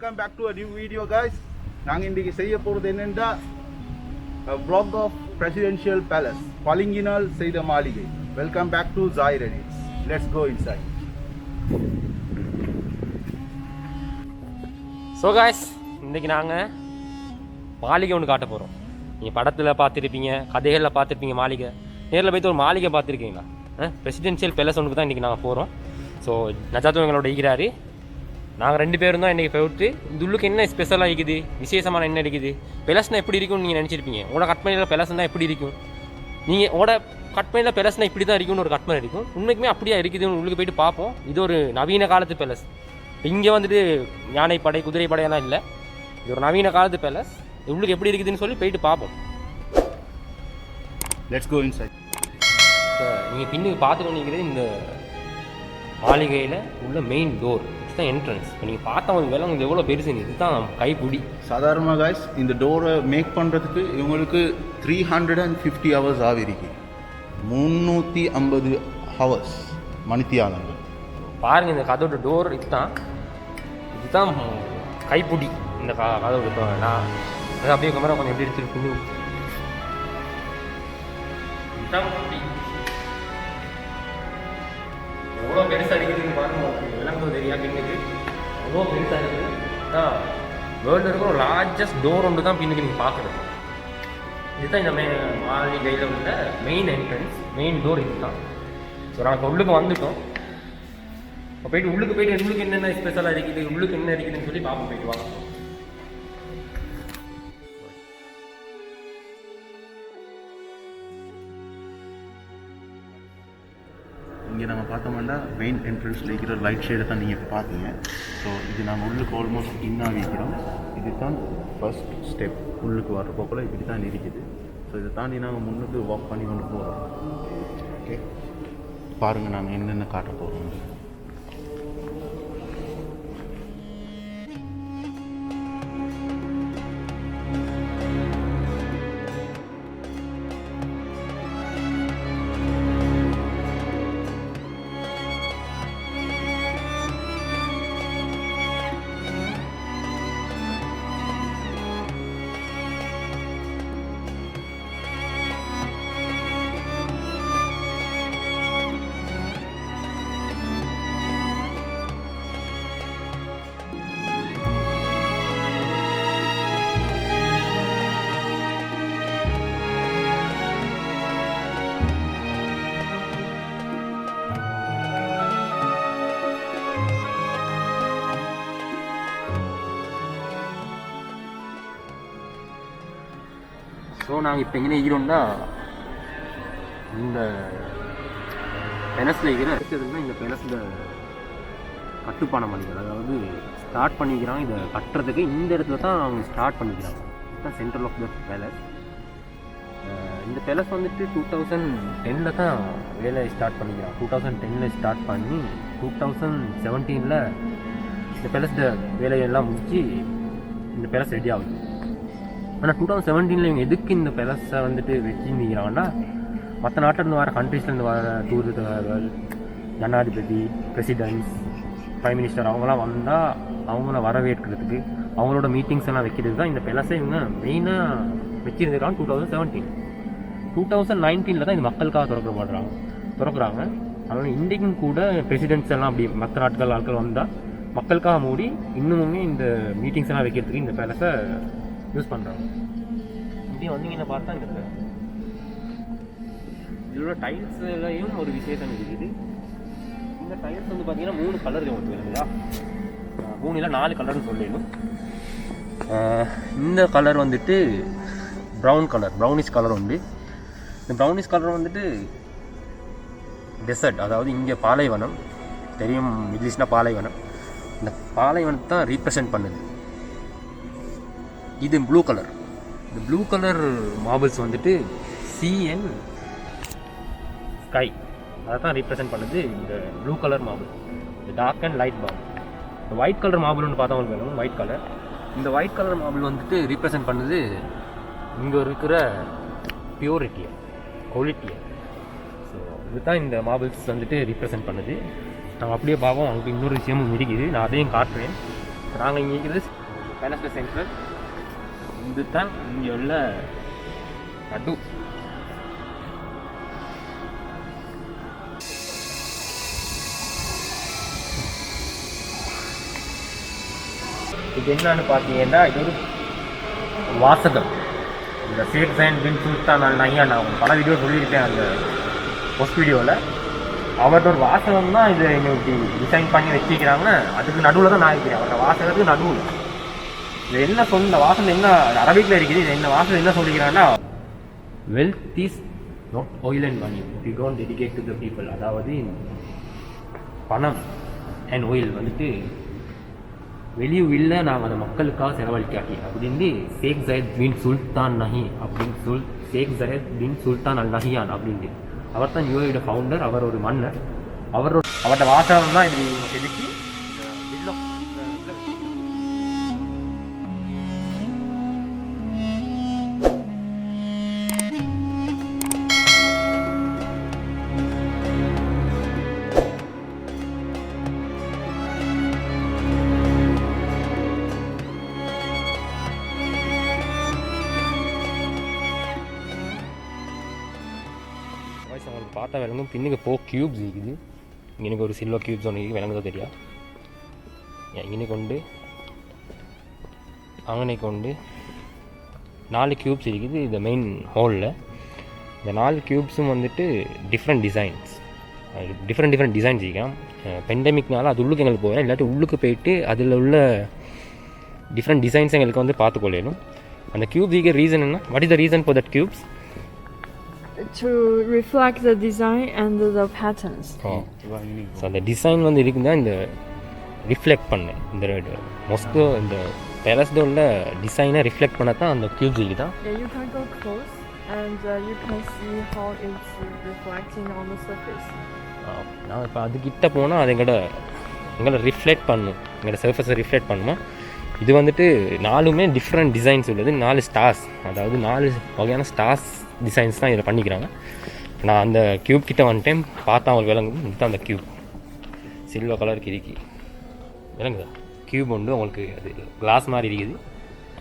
welcome back to a new video guys. நாங்க இன்றைக்கு செய்ய போறது என்னன்னா a vlog of presidential palace பளிங்கினால் செய்த மாளிகை. Welcome back to Zaire Edits. Let's go inside. So guys, இன்றைக்கி நாங்கள் மாளிகை ஒன்று காட்ட போகிறோம். நீங்கள் படத்தில் பார்த்துருப்பீங்க, கதைகளில் பார்த்துருப்பீங்க மாளிகை. நேரில் போய்த்து ஒரு மாளிகை பார்த்துருக்கீங்களா? பிரசிடென்ஷியல் பேலஸ் ஒன்றுக்கு தான் இன்றைக்கி நாங்கள் போகிறோம். ஸோ நஜாத்தும் எங்களோட ஈகிறாரு. நாங்கள் 2 பேரும் தான் இன்றைக்கி போயிட்டு இந்த உள்ளுக்கு என்ன ஸ்பெஷலாக இருக்குது, விசேஷமான என்ன இருக்குது, பெலஸ்னா எப்படி இருக்கும்னு நீங்கள் நினச்சிருப்பீங்க. உங்களோட கட்மனையில் பெலஸ்னா எப்படி இருக்கும், நீங்கள் உங்களோட கட்மனையில் பெலஸ்னா இப்படி தான் இருக்கும்னு ஒரு கட்மனை இருக்கும். உண்மைக்குமே அப்படியே இருக்குதுன்னு உள்ளுக்கு போயிட்டு பார்ப்போம். இது ஒரு நவீன காலத்து பேலஸ். இங்கே வந்துட்டு யானைப்படை குதிரைப்படையெல்லாம் இல்லை, இது ஒரு நவீன காலத்து பேலஸ். உள்ளுக்கு எப்படி இருக்குதுன்னு சொல்லி போயிட்டு பார்ப்போம். Let's go inside. நீங்கள் பின்னுக்கு பார்த்துட்டு நிற்கிறது இந்த மாளிகையில் உள்ள மெயின் டோர், இதுதான் என்ட்ரன்ஸ். இப்போ நீங்கள் பார்த்தவங்க வேலை உங்களுக்கு எவ்வளோ பெருசு, இதுதான் கைப்பிடி. சாதாரணமாக காய்ஸ் இந்த டோரை மேக் பண்ணுறதுக்கு இவங்களுக்கு 350 ஹவர்ஸ் ஆகிருக்கு. 350 ஹவர்ஸ் மணித்தியாலங்கள். பாருங்கள் இந்த கதோட டோர் இதுதான் கைப்பிடி. இந்த கதோட நான் அப்படியே கேமரா கொஞ்சம் எப்படி எடுத்துருக்கு. இதுதான் பிடி. எவ்வளோ பெருசாக இருக்குதுன்னு பாருங்க, விளங்குறது தெரியா பின்னுக்கு எவ்வளோ பெருசாக இருக்குது. வேர்ல்டு இருக்கிற ஒரு லார்ஜஸ்ட் டோர் ஒன்று தான் பின்னுக்கு நீங்கள் பார்க்குறது. இதுதான் இந்த மாளிகையில் உள்ள மெயின் என்ட்ரன்ஸ், மெயின் டோர் இதுதான். ஸோ நாங்கள் உள்ளுக்கு வந்துட்டோம். இப்போ போயிட்டு உள்ளுக்கு என்னென்ன ஸ்பெஷலாக இருக்குது, உள்ளுக்கு என்ன இருக்குதுன்னு சொல்லி பார்ப்போம். போயிட்டு வாங்க. இங்கே நம்ம பார்த்தோம்னா மெயின் என்ட்ரன்ஸில் இருக்கிற லைட் ஷேடை தான் நீங்கள் பார்த்தீங்க. ஸோ இது நாங்கள் உள்ளுக்கு ஆல்மோஸ்ட் இன்னாக இருக்கிறோம். இது தான் ஃபர்ஸ்ட் ஸ்டெப். உள்ளுக்கு வர போக்கில் இப்படி தான் இருக்குது. ஸோ இதை தாண்டி நாங்கள் முன்னுக்கு வாக் பண்ணி கொண்டு போகிறோம். ஓகே, பாருங்கள் நாங்கள் என்னென்ன காட்ட போகிறோம். ஸோ நாங்கள் இப்போ எங்கே இருக்கிறோம்னா இந்த பெலஸில் இருக்கிற இருக்கிறதுனா இந்த பெலஸில் கட்டுப்பான மனிதர், அதாவது ஸ்டார்ட் பண்ணிக்கிறாங்க. இதை கட்டுறதுக்கு இந்த இடத்துல தான் அவங்க ஸ்டார்ட் பண்ணிக்கிறாங்க. இதுதான் சென்ட்ரல் ஆஃப் த பேலஸ். இந்த பேலஸ் வந்துட்டு 2010 தான் வேலை ஸ்டார்ட் பண்ணிக்கிறாங்க. 2010 ஸ்டார்ட் பண்ணி 2017 இந்த பேலஸ் வேலையெல்லாம் முடிச்சு இந்த பேலஸ் ரெடி ஆகுது. ஆனால் 2017 இவங்க எதுக்கு இந்த பேலஸை வந்துட்டு வச்சுருந்தாங்கன்னா, மற்ற நாட்டிலேருந்து வர கண்ட்ரீஸ்லேருந்து வர டூரிஸ்ட், ஜனாதிபதி, பிரசிடென்ட்ஸ், பிரைம் மினிஸ்டர் அவங்களாம் வந்தால் அவங்கள வரவேற்கிறதுக்கு, அவங்களோட மீட்டிங்ஸ் எல்லாம் வைக்கிறதுக்கு தான் இந்த பேலஸை இவங்க மெயினாக வச்சுருந்துருக்காங்க. 2019 தான் இது மக்களுக்காக திறக்கிறாங்க. அதனால் இன்றைக்கும் கூட பிரசிடென்ட்ஸ் எல்லாம் அப்படி மற்ற ஆட்கள் வந்தால் மக்களுக்காக மூடி இன்னுமே இந்த மீட்டிங்ஸ் எல்லாம் வைக்கிறதுக்கு இந்த பேலஸை யூஸ் பண்ணுறாங்க. இப்படி வந்தீங்கன்னா பார்த்தா இந்த இதோட டைல்ஸ்லையும் ஒரு விசேஷம் இருக்குது. இந்த டைல்ஸ் வந்து பார்த்தீங்கன்னா 3 கலர் ஒன்று இருக்குதா, 3 இல்லை 4 கலர்னு சொல்லணும். இந்த கலர் வந்துட்டு ப்ரௌனிஷ் கலர் உண்டு. இந்த ப்ரௌனிஷ் கலர் வந்துட்டு டெசர்ட், அதாவது இங்கே பாலைவனம் தெரியும், மிடில் ஈஸ்ட்னா பாலைவனம். இந்த பாலைவனத்தை தான் ரீப்ரசன்ட் பண்ணுது. இது ப்ளூ கலர். இந்த ப்ளூ கலர் மார்பிள்ஸ் வந்துட்டு CN ஸ்கை, அதை தான் ரீப்ரசன்ட் பண்ணுது இந்த ப்ளூ கலர் மார்பிள், இந்த டார்க் அண்ட் லைட் மார்பிள். இந்த ஒயிட் கலர் மார்பிள்னு பார்த்தா உங்களுக்கு வேணும், ஒயிட் கலர். இந்த ஒயிட் கலர் மார்பிள் வந்துட்டு ரீப்ரசன்ட் பண்ணுது இங்கே இருக்கிற பியூரிட்டியை, குவாலிட்டியை. ஸோ இதுதான் இந்த மார்பிள்ஸ் வந்துட்டு ரீப்ரசன்ட் பண்ணுது. நம்ம அப்படியே பார்ப்போம். அவங்களுக்கு இன்னொரு விஷயமும் இருக்குது, நான் அதையும் காட்டுறேன். நாங்கள் இங்கே இருக்கிறது பேலஸ் சென்ட்ரல். இது தான் இங்கே உள்ள நடு. இது என்னன்னு பார்த்தீங்கன்னா இது ஒரு வாசகம். இந்த ஷேக் ஜயத் பின் சுல்தான் அல் நஹ்யான் நான் பல வீடியோ சொல்லியிருக்கேன் அந்த ஃபர்ஸ்ட் வீடியோவில். அவரோட ஒரு வாசகம் தான் இதை இன்னைக்கு டிசைன் பண்ணி வச்சுக்கிறாங்கன்னா அதுக்கு நடுவில் தான் நான் இருக்கிறேன். அவரோட வாசகத்துக்கு நடுவில் இது என்ன இந்த வாசகம் என்ன அரபிக்கில் இருக்குது. இது என்ன வாசகம் என்ன சொல்லிக்கிறான்னா, wealth is not oil and money you don't dedicate to the people. அதாவது பணம் அண்ட் ஆயில் வந்துட்டு வெளியே இல்லை, நாங்கள் அதை மக்களுக்காக செலவழிக்காட்டி அப்படின்னு ஷேக் ஜயத் பின் சுல்தான் நஹி அப்படின்னு ஷேக் ஜயத் பின் சுல்தான் அல் நஹ்யான் அப்படின்ட்டு அவர் தான் யூஏயோட ஃபவுண்டர். அவர் ஒரு மன்னர். அவரோட வாசகம் தான் இது செதுக்கி அவங்களுக்கு பார்த்தா விளங்கும். பின்னுக்கு கியூப்ஸ் இருக்குது. இங்கே ஒரு சில்வர் கியூப்ஸ் ஒன்று இருக்குது, விளங்குதோ தெரியா. இங்கே கொண்டு அங்கனை கொண்டு 4 கியூப்ஸ் இருக்குது இந்த மெயின் ஹாலில். இந்த 4 கியூப்ஸும் வந்துட்டு டிஃப்ரெண்ட் டிசைன்ஸ் இருக்கான். பெண்டமிக்னால அது உள்ளுக்கு எங்களுக்கு போகிறேன், இல்லாட்டி உள்ளுக்கு போயிட்டு அதில் உள்ள டிஃப்ரெண்ட் டிசைன்ஸ் எங்களுக்கு வந்து பார்த்துக்கொள்ளணும். அந்த கியூப்ஸுக்கு ரீசன் என்ன? What is the reason for that cubes? To reflect the design and the patterns. So அந்த டிசைன் வந்து இருக்குன்னா இந்த ரிஃப்ளெக்ட் பண்ணேன். இந்த மொஸ்கோ இந்த பேலஸ்ல உள்ள டிசைனை ரிஃப்ளெக்ட் பண்ண தான் அந்த கியூப்ஸ் தான். Yeah, you can go close and you can see how it's reflecting on the surface. நான் இப்போ அதுக்கிட்ட போனால் அது எங்களை ரிஃப்ளெக்ட் பண்ணும், எங்களோட சர்ஃபேஸை ரிஃப்ளெக்ட் பண்ணுமா. இது வந்துட்டு 4மே டிஃப்ரெண்ட் டிசைன்ஸ் உள்ளது. 4 ஸ்டார்ஸ், அதாவது 4 வகையான ஸ்டார்ஸ் டிசைன்ஸ் தான் இதில் பண்ணிக்கிறாங்க. நான் அந்த க்யூப் கிட்ட ஒன் டைம் பார்த்தா அவங்களுக்கு விளங்கும். இதுதான் அந்த க்யூப், சில்வர் கலர் கிரிக்கி விளங்குதா. க்யூப் உண்டு உங்களுக்கு, அது கிளாஸ் மாதிரி இருக்குது.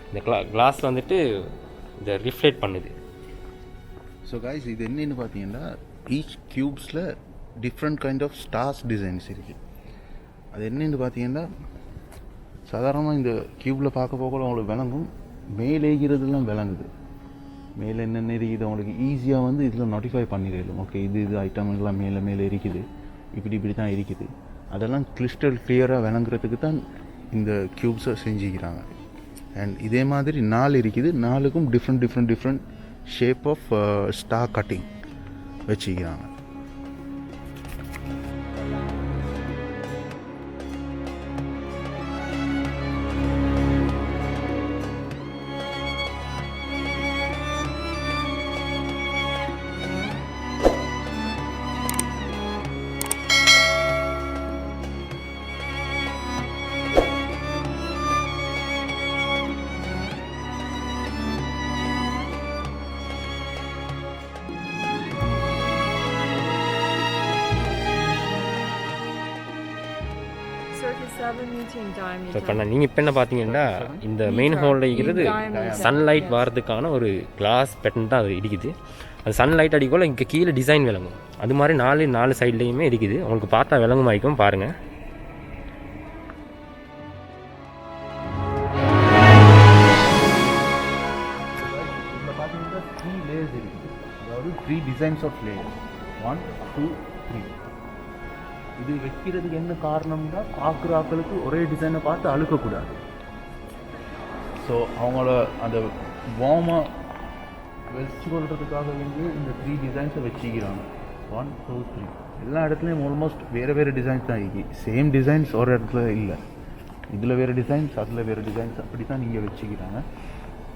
இந்த கிளாஸ் வந்துட்டு இதை ரிஃப்ளெக்ட் பண்ணுது. ஸோ காய்ஸ், இது என்னென்னு பார்த்தீங்கன்னா ஈச் க்யூப்ஸில் different kind of stars designs இருக்குது. அது என்னென்னு பார்த்தீங்கன்னா சாதாரணமாக இந்த க்யூப்பில் பார்க்க போக உங்களுக்கு விளங்கும். மேலேகிறதுலாம் விளங்குது. மேலே என்னென்ன இருக்குது அவங்களுக்கு ஈஸியாக வந்து இதில் நோட்டிஃபை பண்ணிடலாம். ஓகே, இது ஐட்டம் எல்லாம் மேலே இருக்குது, இப்படி தான் இருக்குது. அதெல்லாம் கிறிஸ்டல் கிளியராக விளங்குறதுக்கு தான் இந்த க்யூப்ஸை செஞ்சுக்கிறாங்க. அண்ட் இதே மாதிரி 4 இருக்குது. 4க்கும் different shape of star cutting வச்சுக்கிறாங்க. இப்போ நீங்கள் இப்போ என்ன பார்த்தீங்கன்னா இந்த மெயின் ஹாலில் இருக்கிறது சன்லைட் வர்றதுக்கான ஒரு கிளாஸ் பேட்டர்ன் தான் அது இருக்குது. அது சன்லைட் அடிக்கோல இங்கே கீழே டிசைன் விளங்கும். அது மாதிரி 4 சைட்லேயுமே இருக்குது. உங்களுக்கு பார்த்தா விளங்கும் ஆகிக்கும் பாருங்கள். இதில் பார்த்தீங்கன்னா 3 லேயர்ஸ் இருக்குது. அதாவது 3 டிசைன்ஸ் ஆஃப் லேயர்ஸ், 1 2 3. இது வைக்கிறதுக்கு என்ன காரணம்னா பார்க்குற ஆக்களுக்கு ஒரே டிசைனை பார்த்து அழுக்கக்கூடாது. ஸோ அவங்கள அந்த வார்மாக வச்சு கொள்றதுக்காக வேண்டி இந்த 3 டிசைன்ஸை வச்சுக்கிறாங்க. 1 2 3 எல்லா இடத்துலையும் ஆல்மோஸ்ட் வேறு டிசைன்ஸ் தான் இருக்குது. சேம் டிசைன்ஸ் ஒரு இடத்துல இல்லை. இதில் வேறு டிசைன்ஸ், அதில் வேறு டிசைன்ஸ், அப்படி தான் நீங்கள் வச்சுக்கிறாங்க.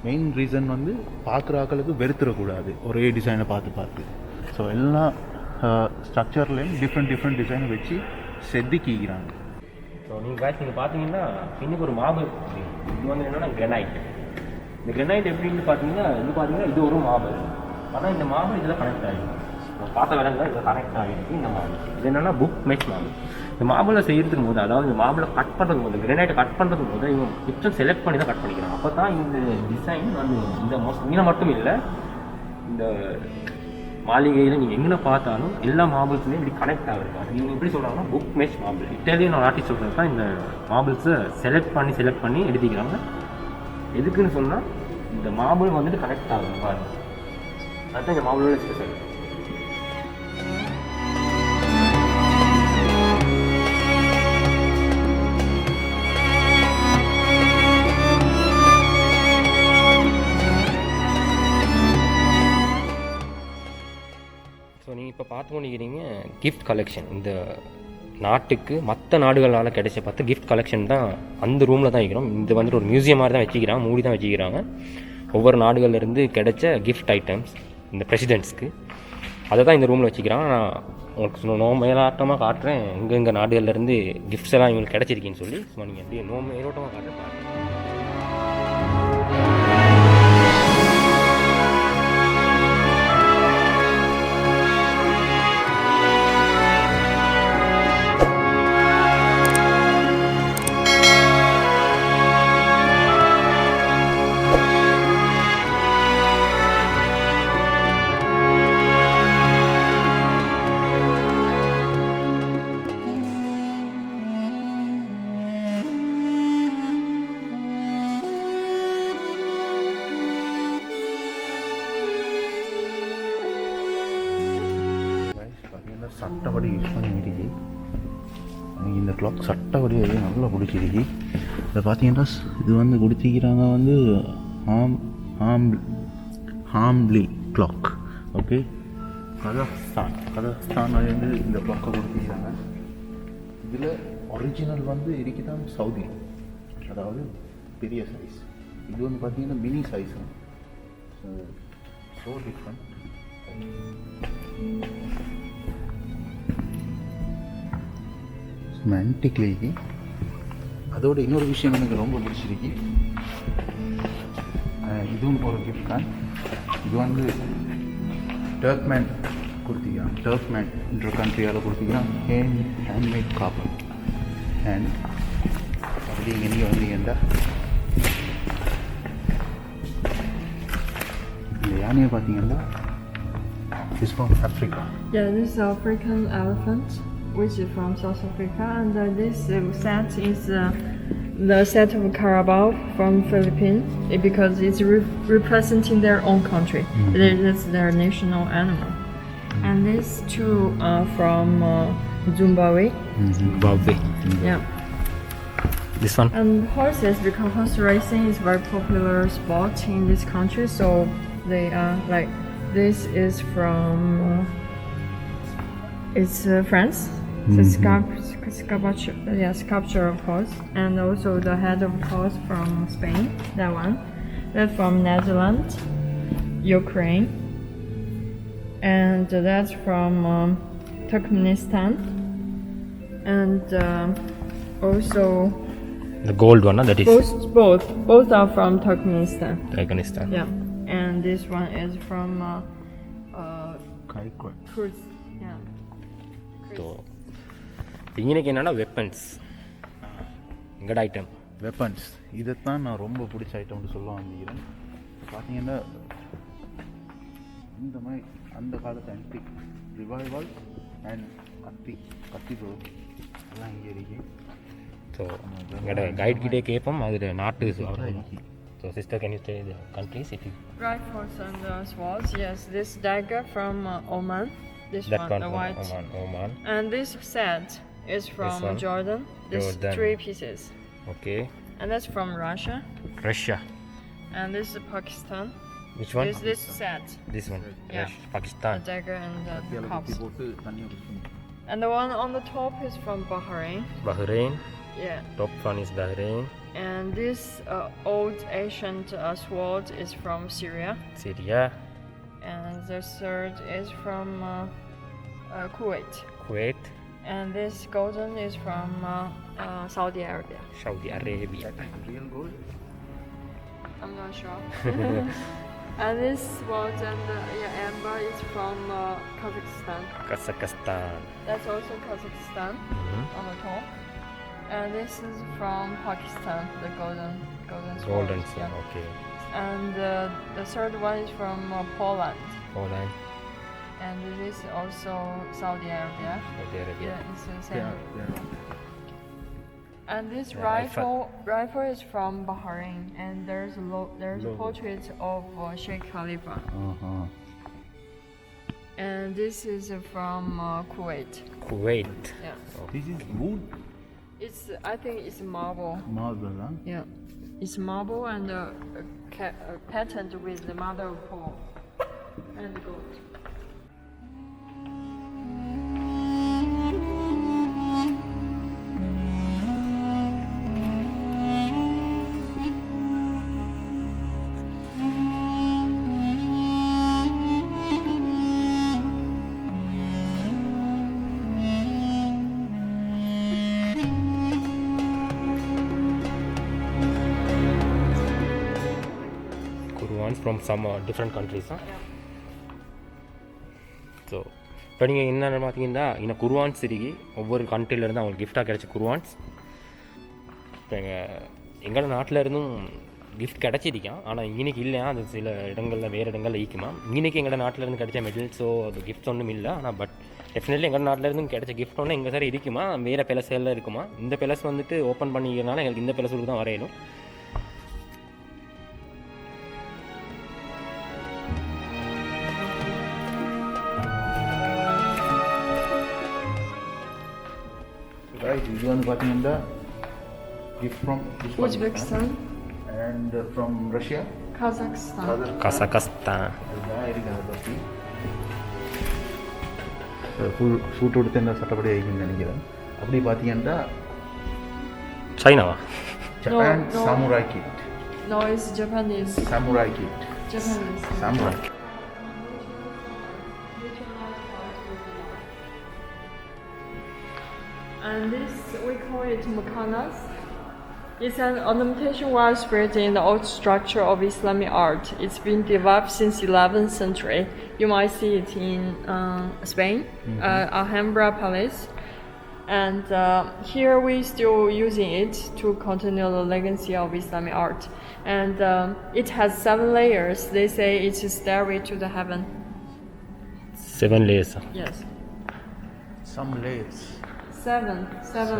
மெயின் ரீசன் வந்து பார்க்குற ஆக்களுக்கு வெறுத்துடக்கூடாது ஒரே டிசைனை பார்த்து. ஸோ எல்லாம் ஸ்ட்ரக்சர்லேயும் டிஃப்ரெண்ட் டிசைனை வச்சு செதுக்கிக்கிறாங்க. ஸோ நீங்கள் பார்த்தீங்கன்னா இன்னைக்கு ஒரு மார்பிள், இது வந்து என்னென்னா கிரனைட். இந்த கிரனைட் எப்படின்னு பார்த்தீங்கன்னா இது ஒரு மார்பிள். ஆனால் இந்த மார்பிள் இதில் கனெக்ட் ஆகிடும். பார்த்த விலங்குல இதில் கனெக்ட் ஆகிடுச்சு. இந்த மார்பிள் இது என்னென்னா புக் மெஷ் மார்பிள். இந்த மார்பிளை செய்யறதுக்கு போது, அதாவது இந்த மார்பிளை கட் பண்ணுறது போது, கிரானைட்டை கட் பண்ணுறது போது இவங்க கிச்சன் செலக்ட் பண்ணி தான் கட் பண்ணிக்கிறாங்க. அப்போ தான் இந்த டிசைன் வந்து இந்த இங்கே மட்டும் இல்லை, இந்த மாளிகையில் நீங்கள் எங்கே பார்த்தாலும் எல்லா மார்பிள்ஸுமே இப்படி கனெக்ட் ஆகுது. அது இவங்க எப்படி சொல்கிறாங்கன்னா book match marble. Italian artist சொல்கிறது தான் இந்த மார்பிள்ஸை செலக்ட் பண்ணி எடுத்துக்கிறாங்க. எதுக்குன்னு சொன்னால் இந்த மார்பிள் வந்துட்டு கனெக்ட் ஆகுது பாருங்க. அதுதான் இந்த மார்பிளோட ஸ்பெஷல். ஸோ நீங்கள் இப்போ பார்த்து கொண்டிருக்கிறீங்க கிஃப்ட் கலெக்ஷன். இந்த நாட்டுக்கு மற்ற நாடுகளால் கிடைச்ச பார்த்து கிஃப்ட் கலெக்ஷன் தான் அந்த ரூமில் தான் வைக்கிறோம். இது வந்துட்டு ஒரு மியூசியம் மாதிரி தான் வச்சுக்கிறாங்க, மூடி தான் வச்சுக்கிறாங்க. ஒவ்வொரு நாடுகள்லேருந்து கிடைச்ச கிஃப்ட் ஐட்டம்ஸ் இந்த பிரசிடென்ட்ஸ்க்கு அதை தான் இந்த ரூமில் வச்சுக்கிறான். நான் உங்களுக்கு மேலாட்டமாக காட்டுறேன் எங்கெங்கே நாடுகள்லேருந்து கிஃப்ட்ஸ் எல்லாம் இவங்களுக்கு கிடச்சிருக்கின்னு சொல்லி. சும்மா நீங்கள் எப்படி மேலோட்டமாக காட்டுறேன். சட்டப்படி யூஸ் பண்ணிருக்கு. எனக்கு இந்த கிளாக் சட்டப்படியாக நல்லா பிடிச்சிருக்கு. இதை பார்த்தீங்கன்னா இது வந்து கொடுத்திக்கிறாங்க வந்து ஹாம்லி கிளாக். ஓகே, கதகஸ்தான் வந்து இந்த கிளாக்கை கொடுத்திக்கிறாங்க. இதில் ஒரிஜினல் வந்து இருக்குதான் சவுதி, அதாவது பெரிய சைஸ். இது வந்து பார்த்தீங்கன்னா மினி சைஸ். So different. ஆன்டிக்லேக்கு அதோட இன்னொரு விஷயம் எனக்கு ரொம்ப பிடிச்சிருக்கு. இதுவும் ஒரு கிஃப்ட் தான். இது வந்து டர்க்மேன் கொடுத்திக்கிறான். டர்க்மேன்ற கண்ட்ரியால் கொடுத்திக்கிறான். Handmade copper. அண்ட் அப்படி இங்கே நீங்கள் வந்தீங்கன்னா இந்த யானையை பார்த்தீங்கன்னா is from Africa. Yeah, this is African elephant, which is from South Africa, and this set is the set of Carabao from Philippines because it's representing their own country. That's their national animal. And these two are from Zimbabwe. Zimbabwe. Yeah. This one. And horses, because horse racing is very popular sport in this country, so they are like, this is from it's France. It's sculpture of horse, and also the head of horse from Spain. That one. That's from Netherlands, Ukraine, and that's from Turkmenistan, and also The gold one, that is both are from Turkmenistan. Turkmenistan. Yeah, and this one is from Kurz. Yeah. So இன்னைக்கு என்னென்னா weapons, எங்கட item weapons. இதைத்தான் நான் ரொம்ப பிடிச்ச ஐட்டம்னு சொல்ல வந்துக்கிறேன். பார்த்தீங்கன்னா இந்த மாதிரி அந்த காலத்து ஆன்டிக் ரிவைவல் அண்ட் கத்தி ப்ரோ எல்லாம் இங்கே இருக்கு. ஸோ எங்கட கைட் கிட்டே கேட்போம் அதில் நாட்டு. So sister, can you say the countries if you... Rifles and swords. Yes, this dagger from Oman. This That one, one the from white. Oman. And this set is from one? Jordan. This Jordan. 3 pieces. Okay. And that's from Russia. Russia. And this is Pakistan. Which one? This set. This one. Yeah. Pakistan. The dagger and the cups. போட்டு தண்ணியை குடிக்கணும். And the one on the top is from Bahrain. Bahrain. Yeah. Top one is Bahrain. And this old ancient sword is from Syria. Syria. And the third is from Kuwait. Kuwait. And this golden is from Saudi Arabia. Saudi Arabia. Real gold. I'm not sure. And this was amber is from Kazakhstan. Kazakhstan. That's also Kazakhstan on the top. And this is from Pakistan, the golden sword. Golden sun. Yeah. Okay. And the third one is from Poland. Poland. And this is also Saudi Arabia. Saudi Arabia. Yeah, it's the same. Yeah. And this Yeah, rifle is from Bahrain, and there's a portrait of Sheikh Khalifa. And this is from Kuwait. Kuwait. Yeah, This is wood. I think it's marble. Marble, huh? Yeah, it's marble and patterned with the mother of pearl and gold. Qur'ans from some different countries. So இப்போ நீங்கள் என்னென்ன பார்த்தீங்கன்னா இன்னும் குர்ஆன்ஸ் இருக்கு ஒவ்வொரு கண்ட்ரிலேருந்து அவங்களுக்கு கிஃப்டாக கிடைச்ச குர்ஆன்ஸ். இப்போ எங்களோட நாட்டில் இருந்தும் கிஃப்ட் கிடச்சிருக்கான், ஆனால் இன்னைக்கு இல்லையா அது சில இடங்களில் வேறு இடங்களில் ஈக்குமா. இன்னைக்கு எங்களோட நாட்டில் இருந்து கிடைச்ச மெடல்ஸோ அது கிஃப்ட்ஸ் ஒன்றும் இல்லை, ஆனால் பட் டெஃபினெட்லி எங்கள் நாட்டில் இருந்து கிடைச்ச கிஃப்ட் ஒன்று எங்கள் சார் இருக்குமா, வேறு பிளஸ்களில் இருக்குமா. இந்த பிளஸ் வந்துட்டு ஓப்பன் பண்ணிக்கிறனால எங்களுக்கு இந்த பிளஸுக்கு தான் வரையணும். Guys, இது வந்து பார்த்தீங்கன்னா gift from Uzbekistan, and from Russia. Kazakhstan. Kazakhstan. அதுதான் இருக்கு அதை பற்றி. ஷூட் எடுத்து என்ன சட்டப்படி ஆகிக்குன்னு நினைக்கிறேன். அப்படி பார்த்தீங்கன்னா சைனாவா? Japan No. Samurai kit. No, it's Japanese. Samurai kit. Japanese. Samurai. And this, we call it mukanas. It's an ornamentation widespread in the old structure of Islamic art. It's been developed since 11th century. You might see it in Spain, Alhambra Palace. And here we still using it to continue the legacy of Islamic art. And it has 7 layers. They say it's a stairway to the heaven. 7 layers. Yes. Some layers. 7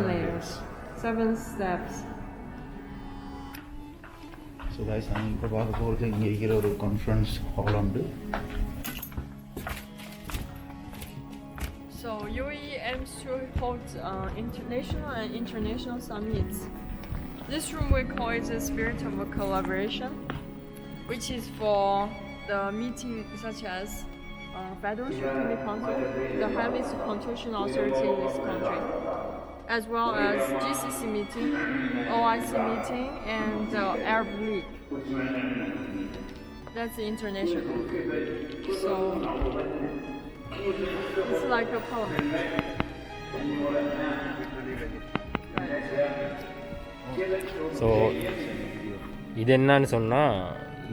layers. 7 steps. So guys நாங்கள் இப்போ பார்க்க போகிறது இங்கே இருக்கிற ஒரு conference hall உண்டு. So UAE aims to hold national and international summits. This room we call it the spirit of collaboration, which is for the meeting such as Federal Supreme Council, the highest constitutional authority in this country, as well as GCC meeting, OIC meeting, and Arab League. That's international. So it's like a parliament. So இது என்னன்னு சொன்னால்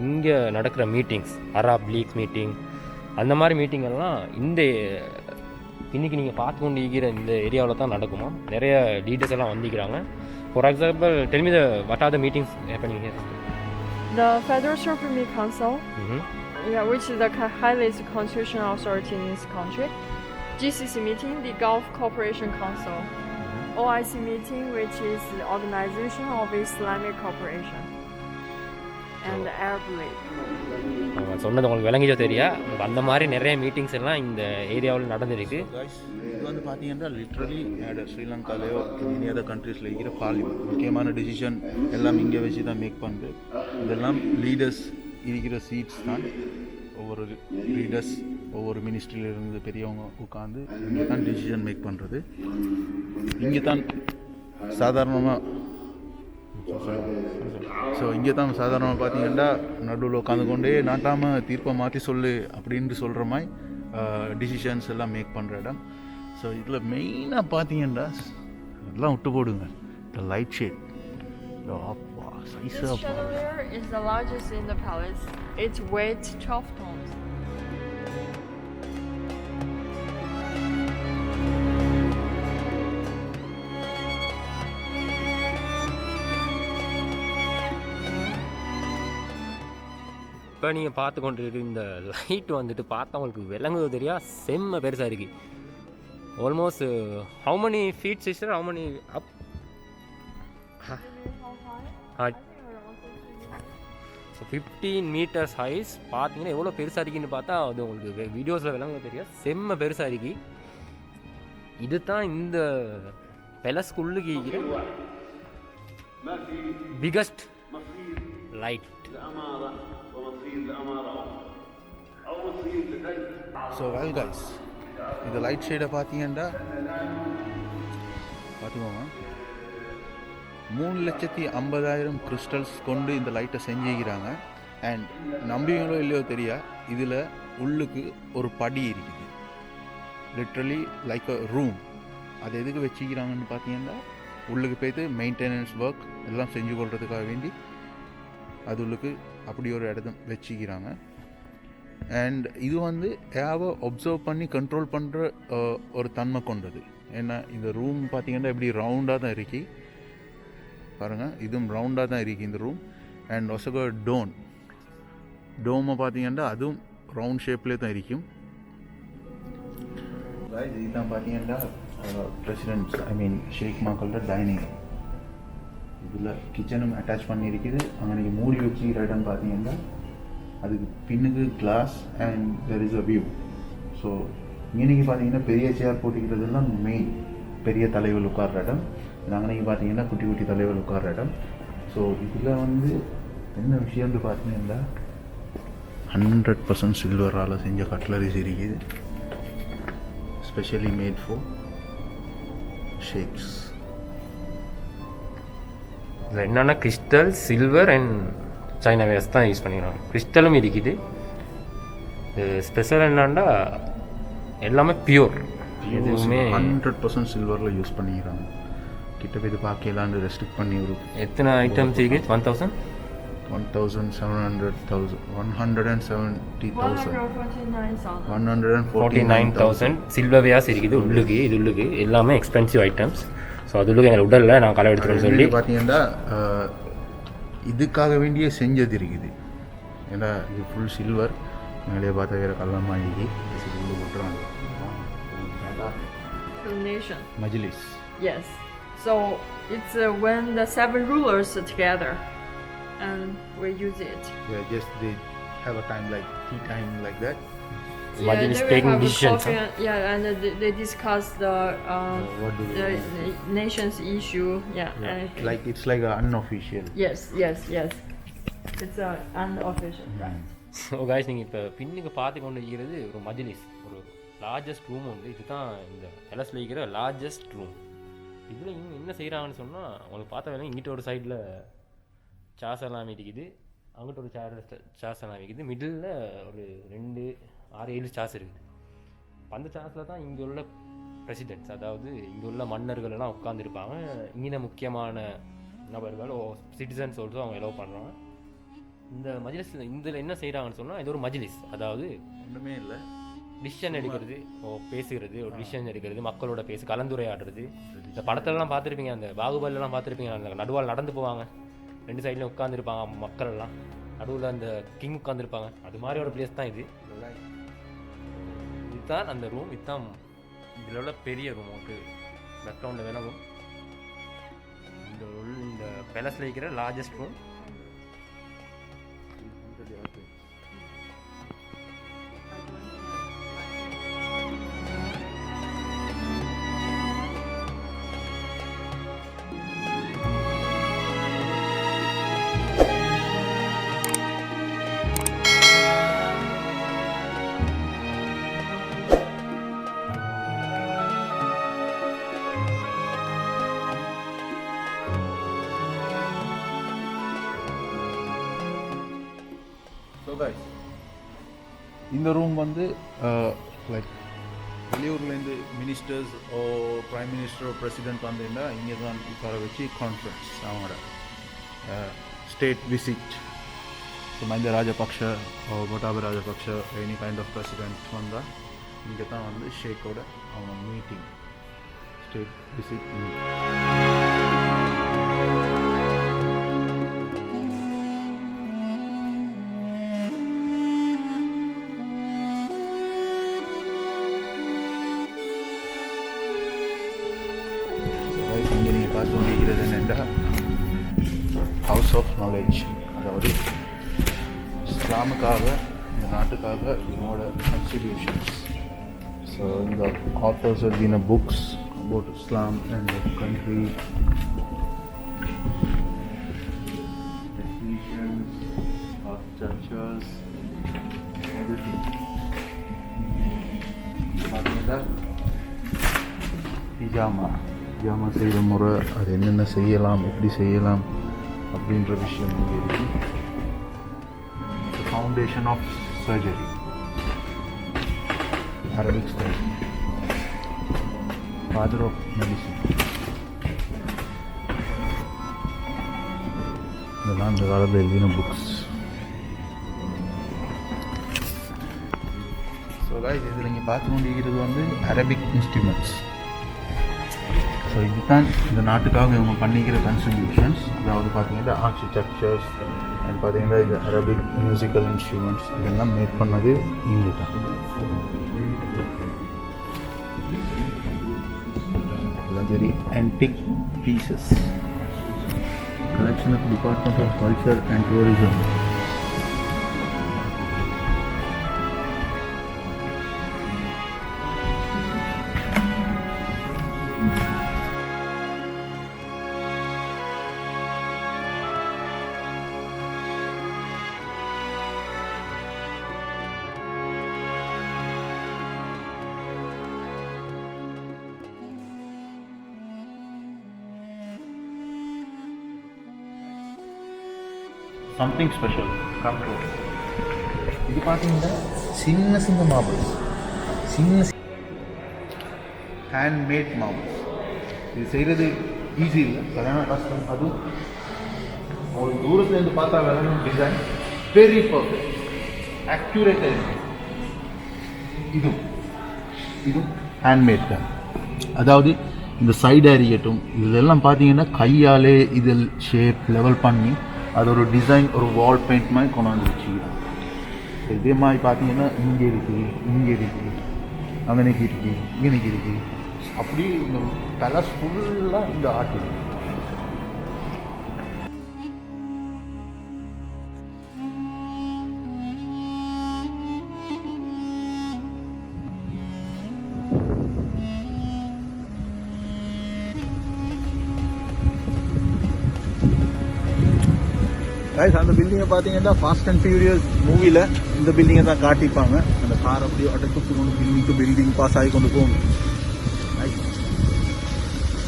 இங்கே நடக்கிற meetings, அராப் league meeting, அந்த மாதிரி meeting எல்லாம் இன்றைக்கி நீங்கள் பார்த்து கொண்டு இருக்கிற இந்த ஏரியாவில் தான் நடக்குமா. நிறைய லீடர்ஸ் எல்லாம் வந்திக்கிறாங்க. For example tell me what are the meetings happening here? The Federal Supreme Council, which is the highest constitutional authority in this country. GCC meeting, the Gulf Cooperation Council. OIC meeting, which is the Organization of Islamic Cooperation. And the Arab League. சொன்னது உங்களுக்கு விளங்கிச்சோ தெரியா, அந்த மாதிரி நிறைய meetings எல்லாம் இந்த ஏரியாவில் நடந்திருக்கு. இது வந்து பார்த்தீங்கன்னா லிட்ரலி ஸ்ரீலங்காலேயோ இனி அதர் கண்ட்ரீஸில் இருக்கிற பார்லிமெண்ட் முக்கியமான டிசிஷன் எல்லாம் இங்கே வச்சு தான் மேக் பண்ணுறது. இதெல்லாம் லீடர்ஸ் இருக்கிற சீட்ஸ் தான். ஒவ்வொரு லீடர்ஸ் ஒவ்வொரு மினிஸ்ட்ரியிலிருந்து பெரியவங்க உட்காந்து இங்கே தான் டிசிஷன் மேக் பண்ணுறது. இங்கே தான் சாதாரணமாக பார்த்தீங்கன்னா நடுவில் உட்காந்து கொண்டே நாட்டாமல் தீர்ப்பை மாற்றி சொல்லு அப்படின்ட்டு சொல்கிற மாதிரி டிசிஷன்ஸ் எல்லாம் மேக் பண்ணுற இடம். ஸோ இதில் மெயினாக பார்த்தீங்கன்னா எல்லாம் விட்டு போடுங்க, இந்த லைட் ஷேட். அப்பா This chandelier is the largest in the palace. Its weight 12 tons. இப்போ நீங்கள் பார்த்து கொண்டு இருக்கிற இந்த லைட் வந்துட்டு பார்த்தவங்களுக்கு விளங்குவது தெரியா செம்ம பெருசாக இருக்குது. Almost how many feet sister, how many up? So 15 meters height. பார்த்தீங்கன்னா எவ்வளோ பெருசாக இருக்குன்னு பார்த்தா அது உங்களுக்கு வீடியோஸில் விளங்குவது தெரியும். செம்ம பெருசாக இருக்கு. இது தான் இந்த பெலஸ்குள்ளுக்கு இருக்கிற biggest light. So well guys, இந்த லைட் ஷேடை பார்த்தீங்கன்னா பார்த்துக்கோங்க, 3,50,000 கிறிஸ்டல்ஸ் கொண்டு இந்த லைட்டை செஞ்சுக்கிறாங்க. அண்ட் நம்பிங்களோ இல்லையோ தெரியா, இதில் உள்ளுக்கு ஒரு படி இருக்குது, லிட்ரலி லைக் அ ரூம். அது எதுக்கு வச்சுக்கிறாங்கன்னு பார்த்தீங்கன்னா, உள்ளுக்கு போய்த்து மெயின்டெனன்ஸ் ஒர்க் எல்லாம் செஞ்சு கொள்றதுக்காக வேண்டி அது உள்ளுக்கு அப்படி ஒரு இடத்த வச்சுக்கிறாங்க. அண்ட் இது வந்து ஏவை ஒப்சர்வ் பண்ணி கண்ட்ரோல் பண்ணுற ஒரு தன்மை கொண்டது. ஏன்னா இந்த ரூம் பார்த்திங்கன்னா இப்படி ரவுண்டாக தான் இருக்கு பாருங்கள், இதுவும் ரவுண்டாக தான் இருக்குது இந்த ரூம். அண்ட் ஒசக டோமை பார்த்திங்கன்னா அதுவும் ரவுண்ட் ஷேப்லேயே தான் இருக்கும். இதுதான் பார்த்தீங்கன்னா பிரசிடென்ட்ஸ் ஷேக் மக்களோட டைனிங். இதில் கிச்சனும் அட்டாச் பண்ணியிருக்குது. அங்கே நீங்கள் மூடி வச்சுக்கிற இடம் பார்த்தீங்கன்னா அதுக்கு பின்னுக்கு glass and there is a view. So இன்றைக்கி பார்த்தீங்கன்னா பெரிய சேர் போட்டிக்கிறதுலாம் மெயின் பெரிய தலைவர் உட்கார்ற இடம். நாங்கள் நீங்கள் பார்த்தீங்கன்னா குட்டி குட்டி தலைவர் உட்கார்ற இடம். ஸோ இதில் வந்து என்ன விஷயம்னு பார்த்தீங்கன்னா 100% சில்வரால் செஞ்ச கட்லரிஸ் இருக்குது, ஸ்பெஷலி மேட் ஃபார் ஷேக்ஸ். இதில் என்னென்னா crystal, silver and china vase தான் யூஸ் பண்ணிக்கிறாங்க. கிறிஸ்டலும் இருக்குது. இது ஸ்பெஷல் என்னன்னா எல்லாமே பியூர், எதுவுமே 100% சில்வரில் யூஸ் பண்ணிக்கிறாங்க. கிட்ட போய் இது பார்க்கலான்னு ரெஸ்ட்ரிக்ட் பண்ணி ஒரு எத்தனை ஐட்டம்ஸ் இருக்குது? 1,700,000 149,000 சில்வர் வேஸ் இருக்குது உள்ளுக்கு. இது உள்ளுக்கு எல்லாமே எக்ஸ்பென்சிவ் ஐட்டம்ஸ். ஸோ அது உள்ளுக்கு எங்கள் உடலில் நான் களை எடுத்துக்கணும்னு சொல்லி பார்த்தீங்கன்னா இதுக்காக வேண்டிய செஞ்சது இருக்குது. ஏன்னா இது ஃபுல் சில்வர், மேலே பார்த்தா வேறு கல்லமாக இருக்கு. உள்ள போட்டுறாங்க மஜ்லிஸ். Yes. So it's when the 7 rulers are together and we use it. Yeah, just they have a time like tea time like that. Majlis they will taking have a decisions, coffee and, and they discuss the what do the they nation's issue. Yeah. like it's like an unofficial. Yes. It's an unofficial, right? So guys, நீங்கள் இப்போ பின்னுக்கு பார்த்து கொண்டு இருக்கிறது ஒரு மஜ்லிஸ், ஒரு largest room வந்து. இதுதான் இந்த பேலஸில் இருக்கிற லார்ஜஸ்ட் ரூம். இதில் இவங்க என்ன செய்கிறாங்கன்னு சொன்னால், உங்களுக்கு பார்த்த வேலை இங்கிட்ட ஒரு சைடில் சாஸ் எல்லாம் இருக்குது, அங்கிட்ட ஒரு சாஸ் எல்லாம் இருக்குது, மிடில் ஒரு 2, 6, 7 சாஸ் இருக்குது. அந்த சாஸில் தான் இங்கே உள்ள பிரசிடென்ட்ஸ், அதாவது இங்கே உள்ள மன்னர்கள் எல்லாம் உட்காந்துருப்பாங்க. இங்கே முக்கியமான நபர்கள் சிட்டிசன்ஸ் ஆல்சோ அவங்க எலோவ் பண்ணுறாங்க. இந்த மஜ்லிஸில் இதில் என்ன செய்கிறாங்கன்னு சொன்னால், இது ஒரு மஜ்லிஸ், அதாவது ஒன்றுமே இல்லை, டிசிஷன் எடுக்கிறது, பேசுகிறது, ஒரு டிசிஷன் எடுக்கிறது, மக்களோட கலந்துரையாடுறது. இந்த படத்துலலாம் பார்த்துருப்பீங்க, அந்த பாகுபலிலாம் பார்த்துருப்பீங்க, அந்த நடுவால் நடந்து போவாங்க, 2 சைட்லையும் உட்காந்துருப்பாங்க மக்கள் எல்லாம், நடுவில் அந்த கிங் உட்காந்துருப்பாங்க. அது மாதிரி ஒரு பிளேஸ் தான் இது. இதுதான் அந்த ரூம். இதுதான் இதில் உள்ள பெரிய ரூம். உங்களுக்கு பேக்ரவுண்டில் வேணும். இந்த பேலஸில் இருக்கிற லார்ஜஸ்ட் ரூம். இந்த ரூம் வந்து லைக் வெளியூர்லேருந்து மினிஸ்டர்ஸ் ஓ பிரைம் மினிஸ்டர் பிரசிடென்ட் வந்தீங்கன்னா இங்கே தான் உட்கார வச்சு கான்ஃபரன்ஸ் அவங்களோட state visit. So Mahinda Rajapaksa or Gotabaya Rajapaksa, any kind of president vanda inga thaan vandu sheikh oda avanga meeting, state visit meeting. இங்கே நீங்கள் பார்த்து கொண்டிருக்கிறது என்னென்றால் ஹவுஸ் ஆஃப் நாலேஜ், அதாவது இஸ்லாமுக்காக இந்த நாட்டுக்காக இவங்களோட கான்ட்ரிபியூஷன்ஸ். ஸோ இந்த ஆத்தர்ஸ் எழுதின books about Islam and country, churches, everything. பார்த்தீங்கன்னா ஹிஜாமா செய்கிற முறை, அது என்னென்ன செய்யலாம், எப்படி செய்யலாம் அப்படின்ற விஷயம் இங்கே இருக்கு. Foundation of surgery, Arabic style, father of medicine, இதெல்லாம் இந்த காலத்தில் எழுதின புக்ஸ். ஸோ கைஸ், இதில் நீங்கள் பார்த்து கொண்டிருக்கிறது வந்து அரபிக் இன்ஸ்ட்ருமெண்ட்ஸ். ஸோ இதுதான் இந்த நாட்டுக்காக இவங்க பண்ணிக்கிற கன்ட்ரிபியூஷன்ஸ். அதாவது பார்த்தீங்கன்னா ஆர்கிடெக்சர்ஸ் அண்ட் பார்த்தீங்கன்னா இது அரபிக் மியூசிக்கல் இன்ஸ்ட்ருமெண்ட்ஸ் இதெல்லாம் மேக் பண்ணது இங்கே தான். இதெல்லாம் very antique pieces, collection of department of culture and tourism. Something special control. இது பார்த்தீங்கன்னா சின்ன மார்பிள்ஸ், ஹேண்ட்மேட் மார்பிள்ஸ். இது செய்கிறது ஈஸி இல்லை, சரியான கஷ்டம். அதுவும் ஒரு தூரத்துலேருந்து பார்த்தா விளங்கும் டிசைன் வெரி பர்ஃபெக்ட், ஆக்யூரேட்டாக இருக்கு. இது ஹேண்ட்மேட் தான். அதாவது இந்த சைடு அறியட்டும், இதெல்லாம் பார்த்தீங்கன்னா கையாலே இதில் ஷேப் லெவல் பண்ணி அது ஒரு டிசைன், ஒரு வால் பெயிண்ட் மாதிரி கொண்டாந்து வச்சுக்கிறோம். இதே மாதிரி பார்த்தீங்கன்னா இங்கே இருக்குது, அங்கே நிற்கி இருக்குது, இங்கே நிற்கி இருக்குது. அப்படி இந்த பேலஸ் ஃபுல்லாக இந்த ஆர்ட் இருக்குது. அந்த பில்டிங்கை பார்த்தீங்கன்னா ஃபாஸ்ட் அண்ட் ஃபியூரியஸ் மூவியில் இந்த பில்டிங்கை தான் காட்டிப்பாங்க. அந்த கார் அப்படியே அடைச்சு கொண்டு பில்டிங் பாஸ் ஆகி கொண்டு போகும்.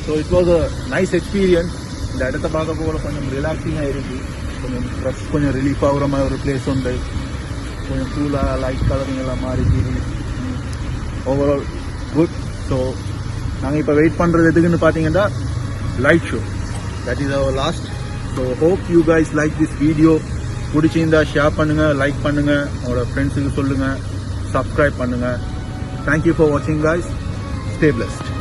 So it was a nice experience. இந்த இடத்த பார்க்க போல கொஞ்சம் ரிலாக்ஸிங்காக இருக்குது, கொஞ்சம் ஸ்ட்ரெஸ் கொஞ்சம் ரிலீஃப் ஆகிற மாதிரி ஒரு பிளேஸ் உண்டு. கொஞ்சம் கூலாக லைட் கலரிங் எல்லாம் மாறி ஓவரால் குட். ஸோ நாங்கள் இப்போ வெயிட் பண்ணுறது எதுக்குன்னு பார்த்தீங்கன்னா light show. That is our last. So hope you guys like this video. பிடிச்சிருந்தா ஷேர் பண்ணுங்கள், லைக் பண்ணுங்கள், உங்களோட ஃப்ரெண்ட்ஸுக்கு சொல்லுங்கள், சப்ஸ்கிரைப் பண்ணுங்கள். தேங்க்யூ ஃபார் வாட்சிங் கைஸ். Stay blessed.